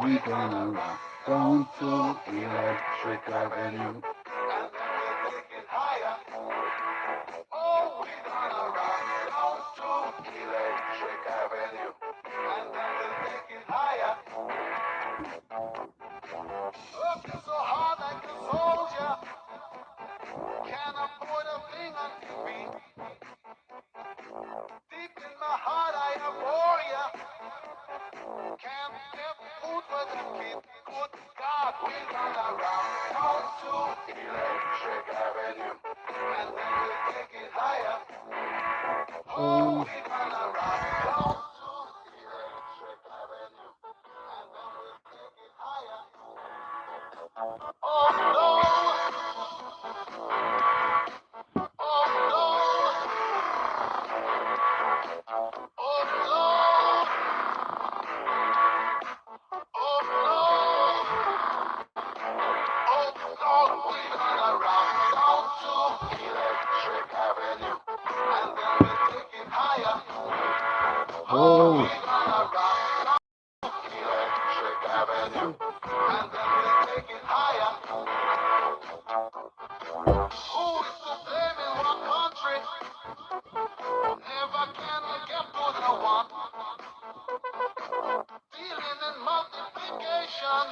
We gonna rock down to Electric Avenue. And then we'll take it higher. Oh, we gonna rock down to Electric Avenue. And then we'll take it higher. Working so hard like a soldier. Can't afford a thing on TV. Deep in my heart I am warrior. Can't get food for the kid. Good God, we gonna rock down to Electric Avenue. And then we'll take it higher. Oh, we gonna rock down to Electric Avenue. And then we'll take it higher. Oh no! Oh no! Oh no! Oh no! Oh Lord, we gonna rock down to Electric Avenue. And then we'll take it higher. Oh, we gonna rock down to Electric Avenue. And then we'll take it higher. Who is to blame in what country? Never can get to the one. Dealing in multiplication.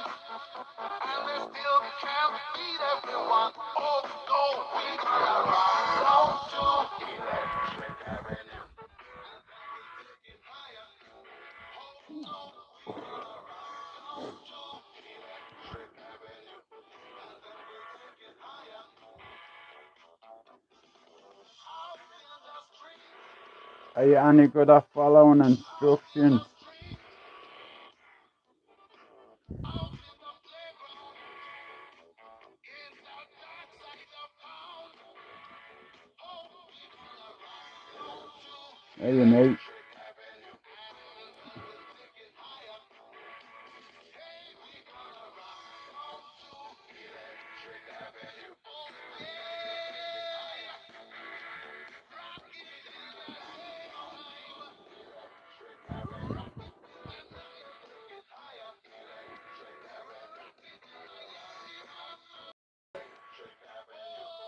And they still can't feed everyone. Oh no, we gonna rock down to Electric Avenue. And then we'll take it higher. Oh no, we gonna rock down to Electric Avenue. And then we'll take it higher. Out in the streets. Are you any good at following instructions? Out in the playground. In the dark side of town. Oh, we gonna rock down to hey, mate. Electric Avenue. And then we'll take it higher. Hey, we gonna rock down to Electric Avenue. Oh, yeah. Rocking it in the daytime. Electric Avenue. And then we'll take it higher. Electric Avenue. Rocking in the yard. Electric Avenue.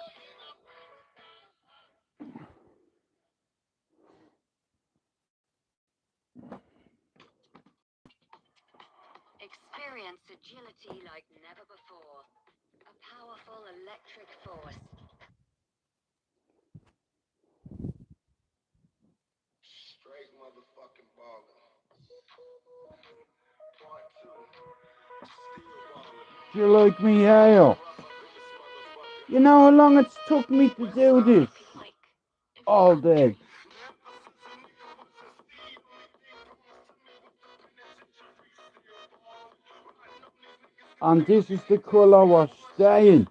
Experience agility like never before. A powerful electric force. Straight motherfucking baller. Part 2. Still baller. You like me hair? You know how long it's took me to do this? All day. And this is the colour we're staying.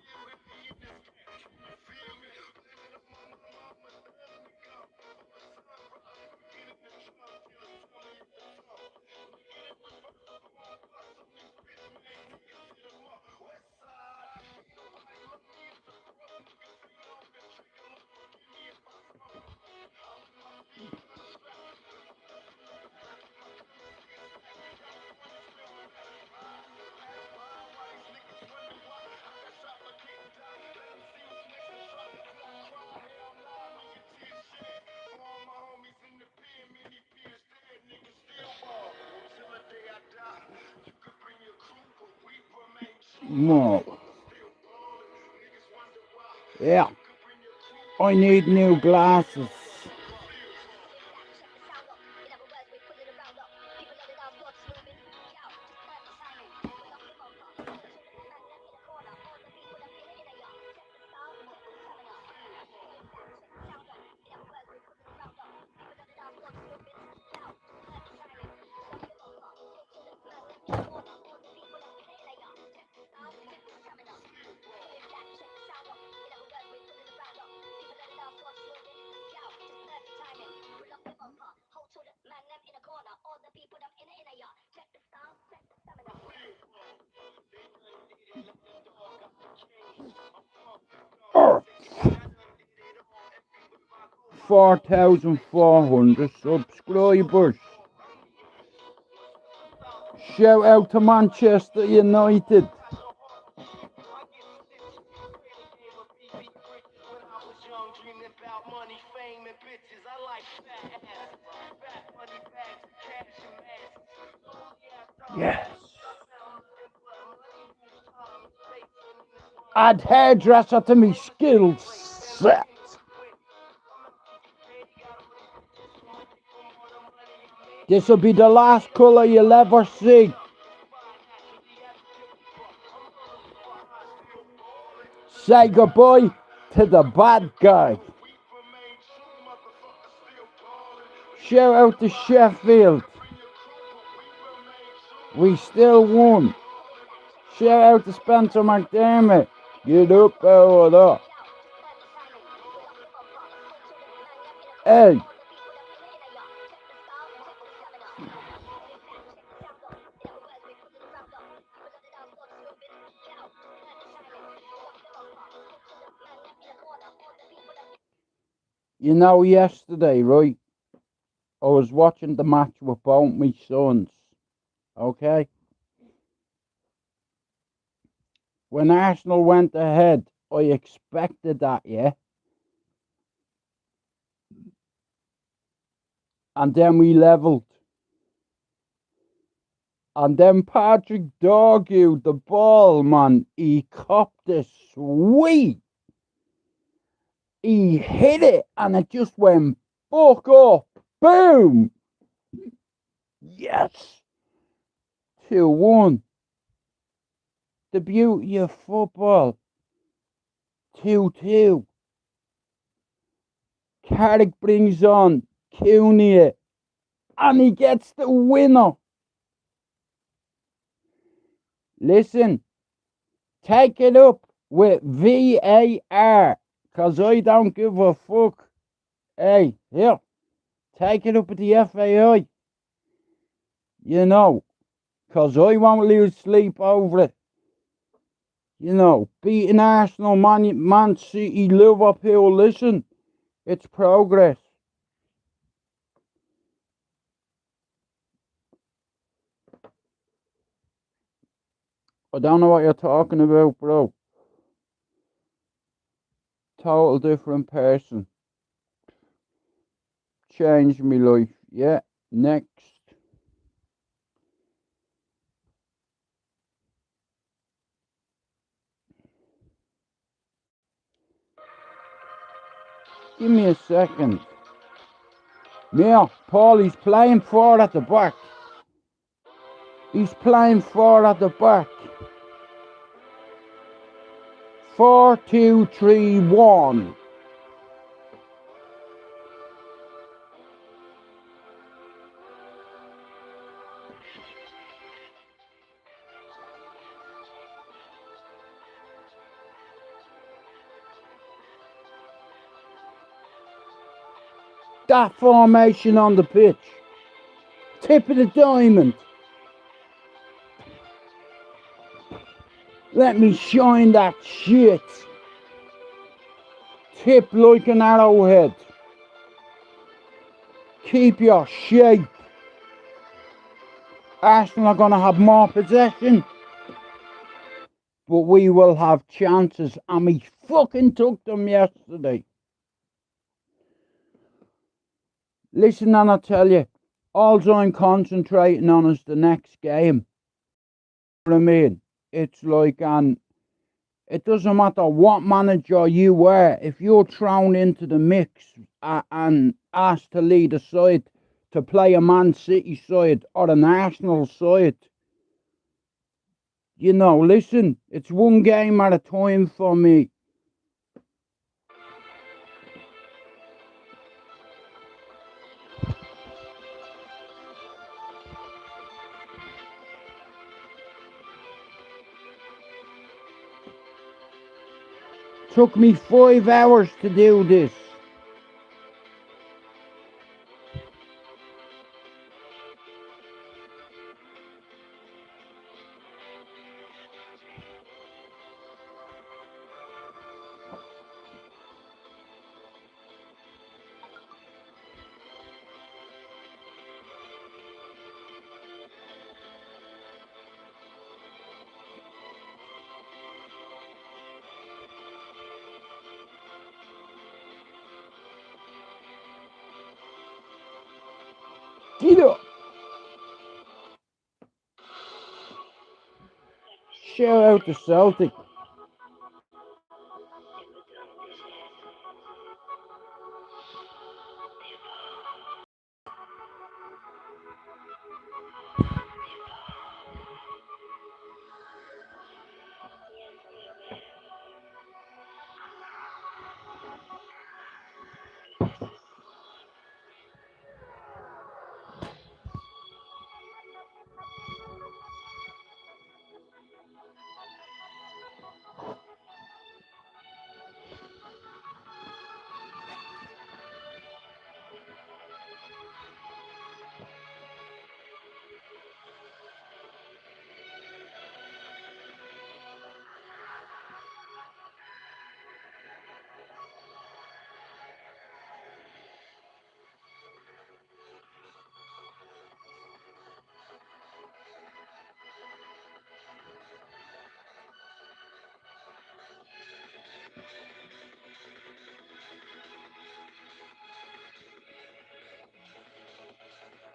More. Yeah. I need new glasses. Oh. 4,400 subscribers. Shout out to Manchester United. Yes. Add hairdresser to me skill set. This'll be the last colour you'll ever see. Say goodbye to the bad guy. Shout out to Sheffield. We still won. Shout out to Spencer McDermott. Get up, power up. Hey. You know, yesterday, right, I was watching the match with both my sons, okay? When Arsenal went ahead, I expected that, yeah? And then we levelled. And then Patrick Dorgu, the ball, man, he copped it sweet. He hit it and it just went fuck up. Boom! Yes! 2-1. The beauty of football. 2-2. Carrick brings on Cunha and he gets the winner. Listen, take it up with VAR, because I don't give a fuck. Hey, here, take it up with the FAI. You know, because I won't lose sleep over it. You know, beating Arsenal, Man City, Liverpool, listen, it's progress. I don't know what you're talking about, bro. Total different person. Changed me life. Yeah, next. Give me a second. Yeah, Paul, he's playing forward at the back. He's playing forward at the back. 4-2-3-1. That formation on the pitch. Tip of the diamond. Let me shine that shit. Tip like an arrowhead. Keep your shape. Arsenal are going to have more possession. But we will have chances. And we fucking took them yesterday. Listen, and I tell you, all I'm concentrating on is the next game. You know what I mean? It's like, it doesn't matter what manager you were, if you're thrown into the mix and asked to lead a side, to play a Man City side or an Arsenal side, you know, listen, it's one game at a time for me. Took me 5 hours to do this. Get up. Shout out to Celtic.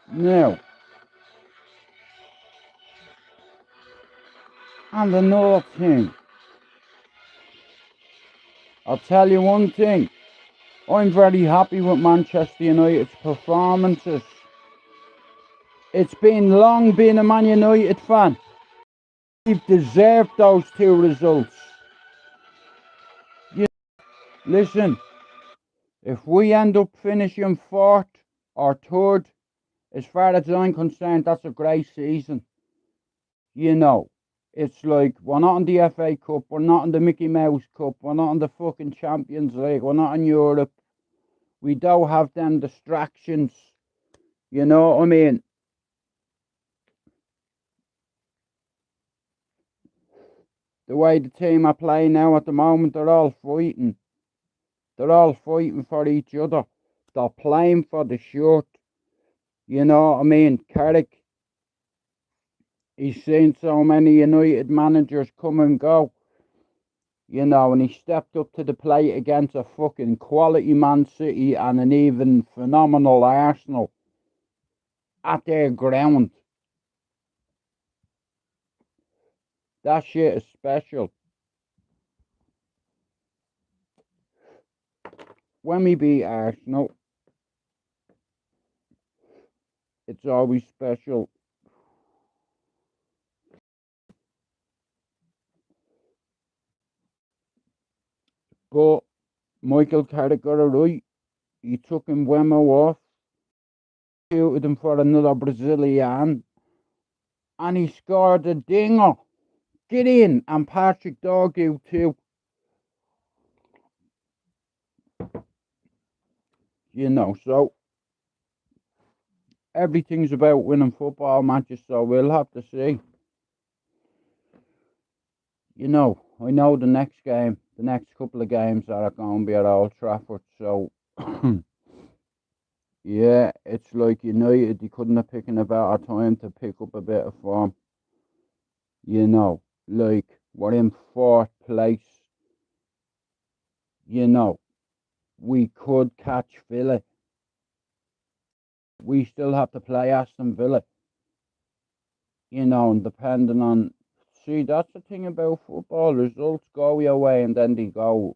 Now, and another thing. I'll tell you one thing. I'm very happy with Manchester United's performances. It's been long being a Man United fan. We've deserved those two results. Listen, if we end up finishing fourth or third, as far as I'm concerned, that's a great season. You know, it's like we're not in the FA Cup, we're not in the Mickey Mouse Cup, we're not in the fucking Champions League, we're not in Europe. We don't have them distractions. You know what I mean? The way the team are playing now at the moment, they're all fighting. They're all fighting for each other. They're playing for the shirt. You know what I mean? Carrick, he's seen so many United managers come and go. You know, and he stepped up to the plate against a fucking quality Man City and an even phenomenal Arsenal at their ground. That shit is special. When we beat Arsenal, it's always special. But Michael Carrick got it right. He took him Wemo off, shooted him for another Brazilian, and he scored a dinger. Get in, and Patrick Dorgu too. You know, so everything's about winning football matches, so we'll have to see. You know, I know the next couple of games are going to be at Old Trafford, so yeah, it's like United, they couldn't have picked a better time to pick up a bit of form. You know, like, we're in fourth place. You know, we could catch Villa. We still have to play Aston Villa. You know, and depending on... See, that's the thing about football. Results go your way and then they go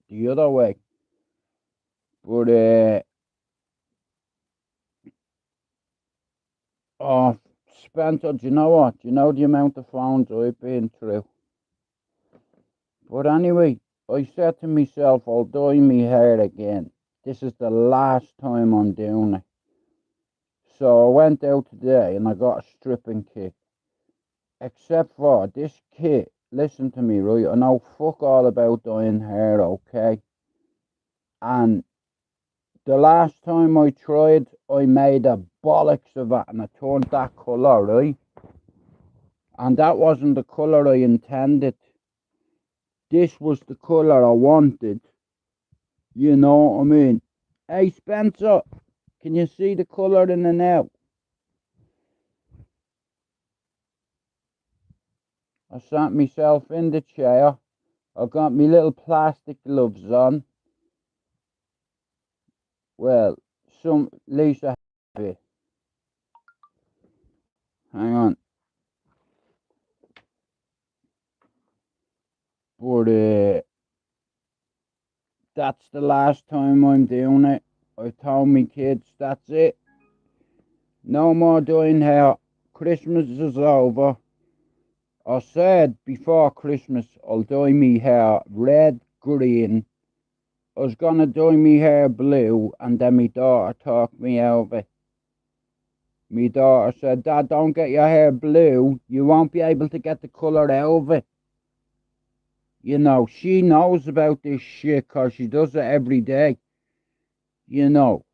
the other way. But, oh, Spencer, do you know what? Do you know the amount of phones I've been through? But anyway, I said to myself, I'll dye my hair again. This is the last time I'm doing it. So I went out today and I got a stripping kit. Except for this kit, listen to me, right? I know fuck all about dyeing hair, okay? And the last time I tried, I made a bollocks of it and I turned that colour, right? And that wasn't the colour I intended. This was the colour I wanted. You know what I mean? Hey Spencer, can you see the colour in the now? I sat myself in the chair. I got my little plastic gloves on. Well, at least I have it. Hang on. But that's the last time I'm doing it. I told me kids, that's it. No more doing hair. Christmas is over. I said before Christmas I'll dye me hair red, green. I was gonna dye me hair blue, and then me daughter talked me out of it. Me daughter said, Dad, don't get your hair blue. You won't be able to get the colour out of it. You know, she knows about this shit 'cause she does it every day. You know,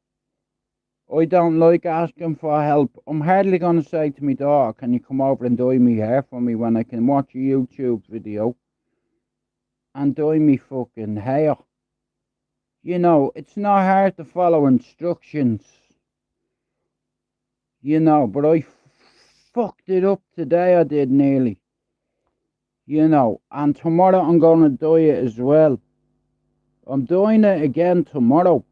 I don't like asking for help. I'm hardly going to say to my daughter, can you come over and dye me hair for me when I can watch a YouTube video and dye me fucking hair. You know, it's not hard to follow instructions. You know, but I fucked it up today, I did nearly. You know, and tomorrow I'm going to dye it as well. I'm doing it again tomorrow,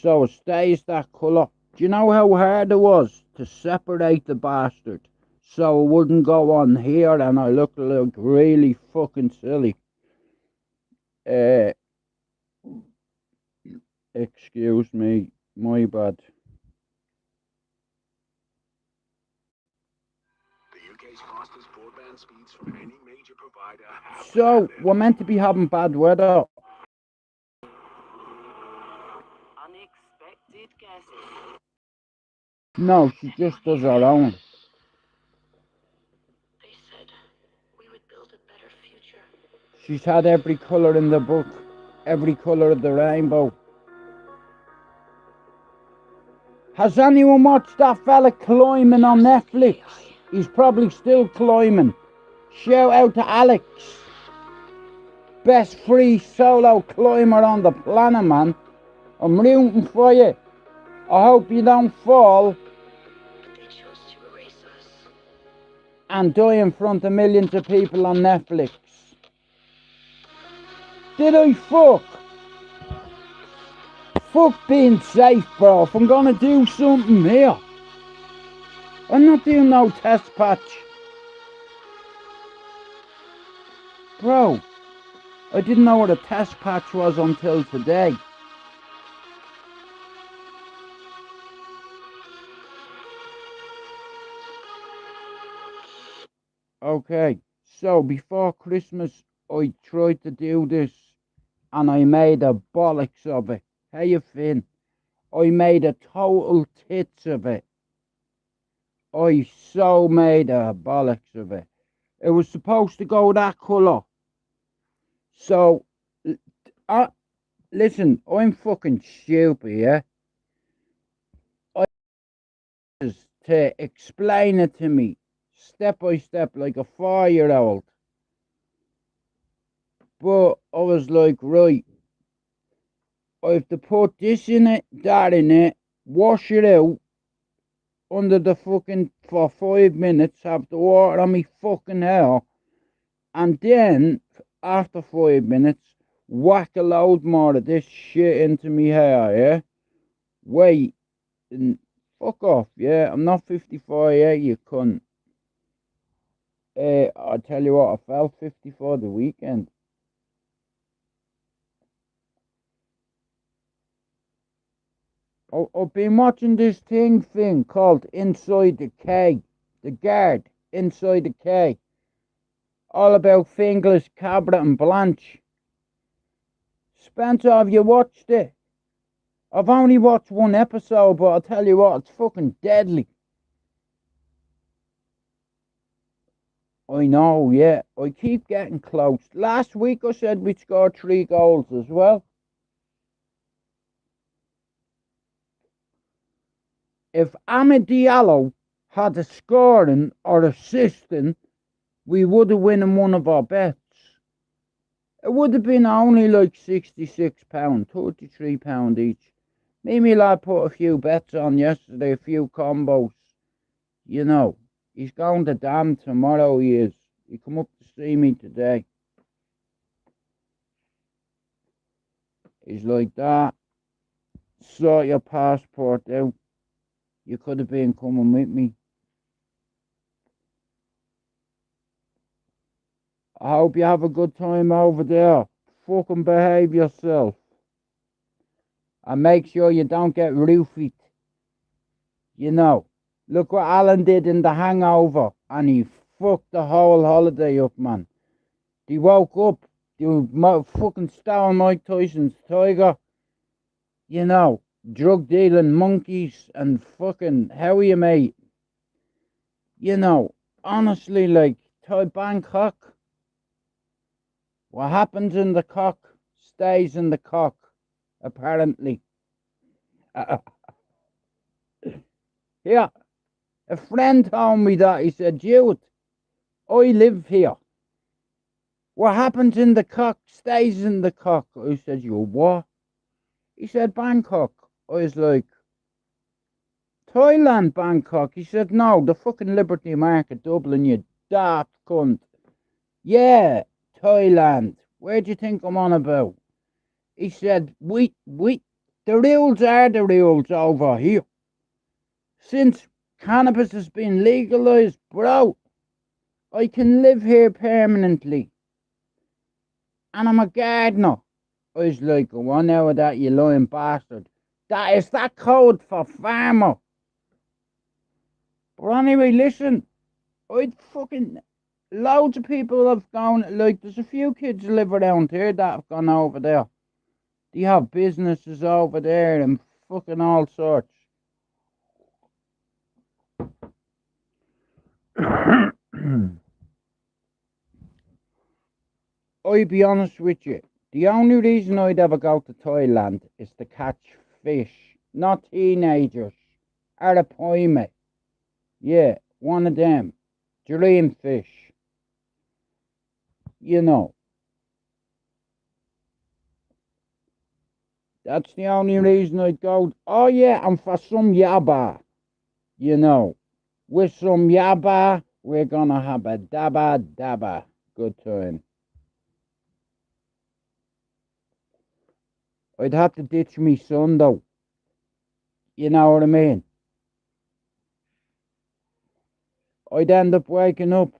so it stays that colour. Do you know how hard it was to separate the bastard so it wouldn't go on here and I look like really fucking silly? Excuse me, my bad. So, we're meant to be having bad weather. Unexpected guests. No, she just does her own. They said we would build a better future. She's had every colour in the book, every colour of the rainbow. Has anyone watched that fella climbing on Netflix? He's probably still climbing. Shout out to Alex. Best free solo climber on the planet, man. I'm rooting for you. I hope you don't fall But they chose to erase us. and die in front of millions of people on Netflix. Did I fuck? Fuck being safe, bro. If I'm gonna do something here, I'm not doing no test patch. Bro, I didn't know what a test patch was until today. Okay, so before Christmas, I tried to do this and I made a bollocks of it. How you fin? I made a total tits of it. I so made a bollocks of it. It was supposed to go that colour. So, listen, I'm fucking stupid, yeah? I just to explain it to me step by step like a 4-year-old. But I was like, right, I have to put this in it, that in it, wash it out under the fucking for 5 minutes, have the water on me fucking hair, and then after 5 minutes, whack a load more of this shit into me hair, yeah? Wait, and fuck off, yeah? I'm not 54 yet, you cunt. I'll tell you what, I felt 54 the weekend. I've been watching this thing called Inside the K. The Guard, Inside the K. All about Finglas, Cabra and Blanche. Spencer, have you watched it? I've only watched one episode, but I'll tell you what, it's fucking deadly. I know, yeah. I keep getting close. Last week I said we'd score 3 goals as well. If Amad Diallo had a scoring or assisting, we would have won one of our bets. It would have been only like £66, £33 each. Me and me lad put a few bets on yesterday, a few combos. You know, he's going to Dam tomorrow, he is. He come up to see me today. He's like, that, sort your passport out. You could have been coming with me. I hope you have a good time over there. Fucking behave yourself. And make sure you don't get roofied. You know. Look what Alan did in The Hangover. And he fucked the whole holiday up, man. He woke up. You fucking stole Mike Tyson's tiger. You know. Drug dealing monkeys and fucking how are you, mate? You know. Honestly, like, Bangkok. What happens in the cock stays in the cock, apparently. Yeah, a friend told me that. He said, Jude, I live here. What happens in the cock stays in the cock. I said, you what? He said, Bangkok. I was like, Thailand, Bangkok. He said, no, the fucking Liberty Market, Dublin, you daft cunt. Yeah, Thailand. Where do you think I'm on about? He said, the rules are the rules over here. Since cannabis has been legalized, bro, I can live here permanently. And I'm a gardener. I was like, go on now with that, you lying bastard. That is that code for farmer. But anyway, listen, I'd fucking loads of people have gone, like, there's a few kids who live around here that have gone over there. They have businesses over there and fucking all sorts. I'll be honest with you. The only reason I'd ever go to Thailand is to catch fish, not teenagers. Arapaima. Yeah, one of them. Dream fish. You know. That's the only reason I'd go. Oh yeah, and for some yaba. You know. With some yaba, we're gonna have a dabba. Good time. I'd have to ditch me son though. You know what I mean? I'd end up waking up.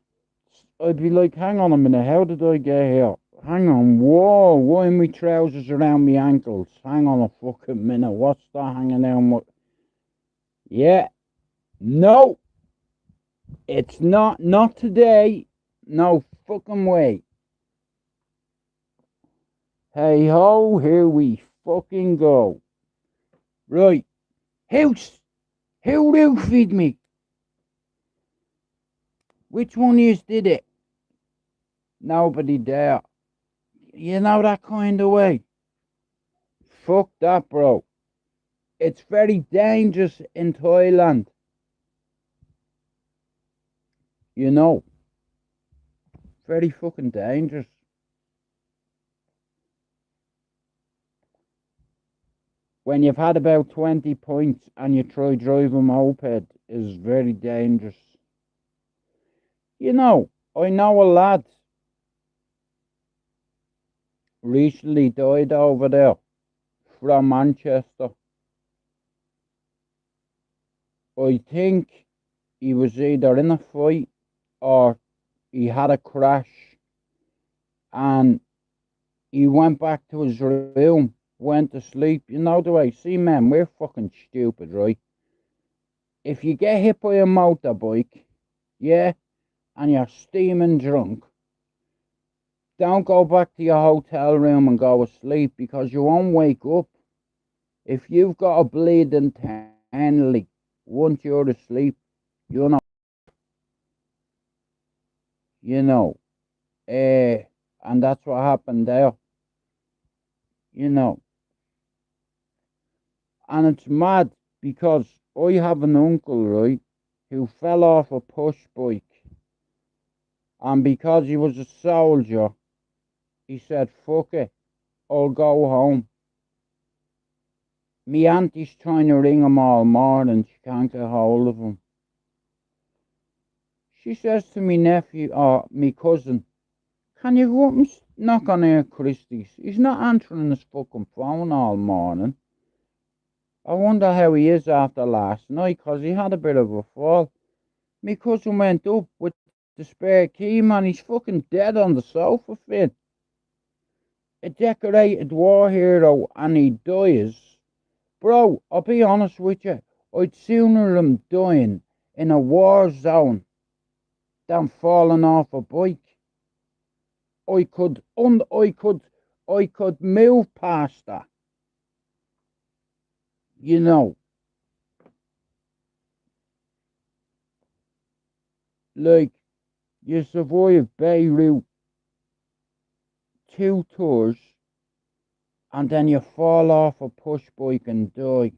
I'd be like, hang on a minute, how did I get here? Hang on, whoa, why are my trousers around my ankles? Hang on a fucking minute, what's that hanging down? What? Yeah, no, it's not today. No fucking way. Hey ho, here we fucking go. Right, who roofied me? Which one of you did it? Nobody there. You know that kind of way. Fuck that, bro. It's very dangerous in Thailand. You know. Very fucking dangerous. When you've had about 20 points and you try driving a moped is very dangerous. You know, I know a lad recently died over there from Manchester. I think he was either in a fight or he had a crash and he went back to his room, went to sleep. You know the way, see man, we're fucking stupid, right? If you get hit by a motorbike, yeah, and you're steaming drunk, don't go back to your hotel room and go asleep because you won't wake up. If you've got a bleed internally, once you're asleep, you know, and that's what happened there, you know. And it's mad because I have an uncle, right, who fell off a push bike, and because he was a soldier, he said, fuck it, I'll go home. Me auntie's trying to ring him all morning, she can't get hold of him. She says to me nephew, or me cousin, can you go up and knock on Air Christie's? He's not answering his fucking phone all morning. I wonder how he is after last night, 'cause he had a bit of a fall. Me cousin went up with the spare key, man. He's fucking dead on the sofa, Finn. A decorated war hero, and he dies. Bro, I'll be honest with you. I'd sooner him dying in a war zone than falling off a bike. I could move past that. You know, like you survive Beirut 2 tours, and then you fall off a push bike and die.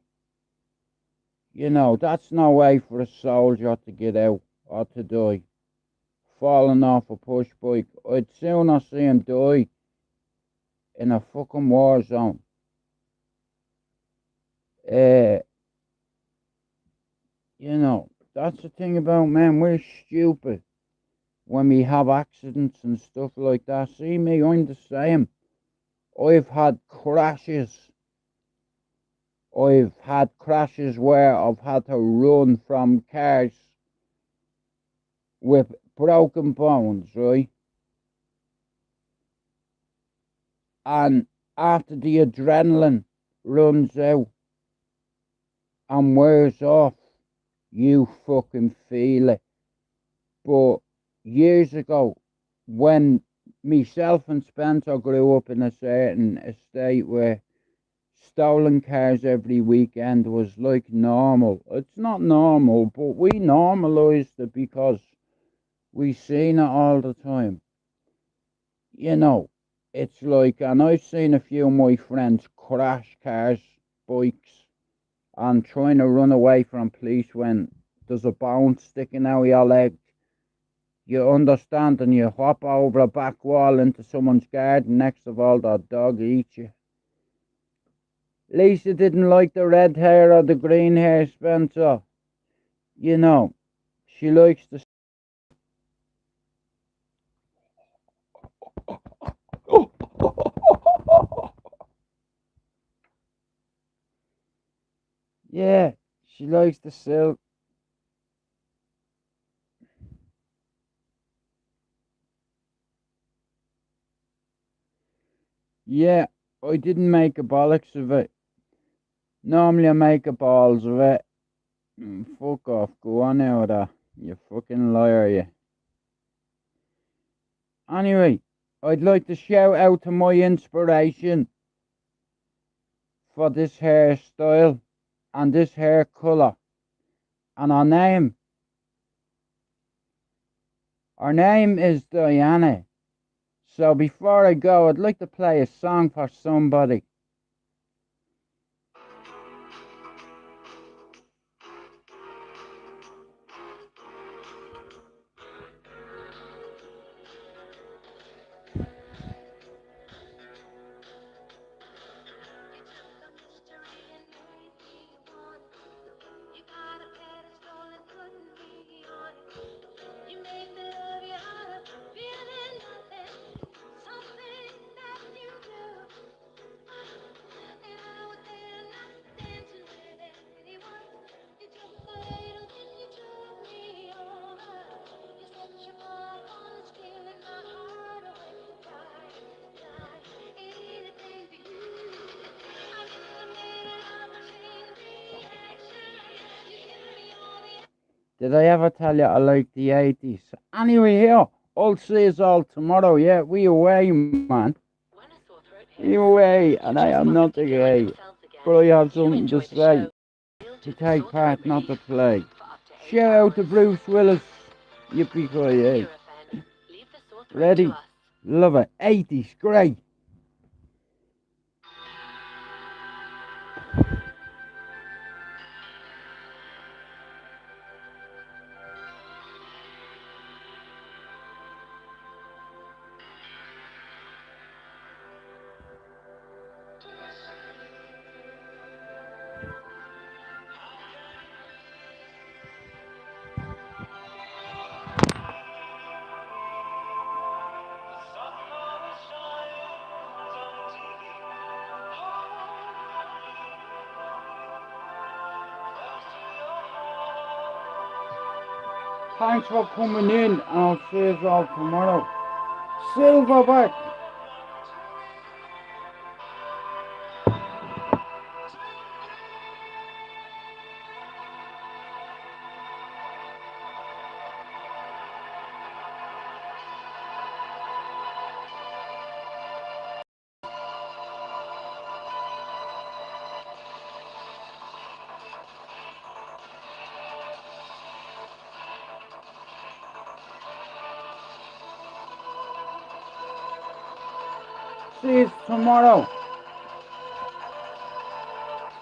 You know, that's no way for a soldier to get out or to die. Falling off a push bike. I'd sooner see him die in a fucking war zone. You know, that's the thing about men. We're stupid when we have accidents and stuff like that. See me, I'm the same. I've had crashes. I've had crashes where I've had to run from cars with broken bones, right? And after the adrenaline runs out and wears off, you fucking feel it. But years ago, when myself and Spencer grew up in a certain estate where stolen cars every weekend was like normal. It's not normal, but we normalised it because we seen it all the time. You know, it's like, and I've seen a few of my friends crash cars, bikes, and trying to run away from police when there's a bone sticking out of your leg. You understand, and you hop over a back wall into someone's garden. Next of all, that dog eats you. Lisa didn't like the red hair or the green hair, Spencer. You know, she likes the. Yeah, she likes the silk. Yeah, I didn't make a bollocks of it. Normally I make a balls of it. Fuck off, go on now with that. You fucking liar, you. Anyway, I'd like to shout out to my inspiration for this hairstyle and this hair colour. And her name is Diana. So before I go, I'd like to play a song for somebody. Did I ever tell you I like the 80s? Anyway, here, I'll see us all tomorrow. Yeah, we away, man. We away, and I am not a gay. But I have something to say. To take part, not to play. Shout out to Bruce Willis. Yippee-ki-yay. Ready? Love it. 80s, great. Thanks for coming in, and I'll see you all tomorrow. Silverback. See you tomorrow.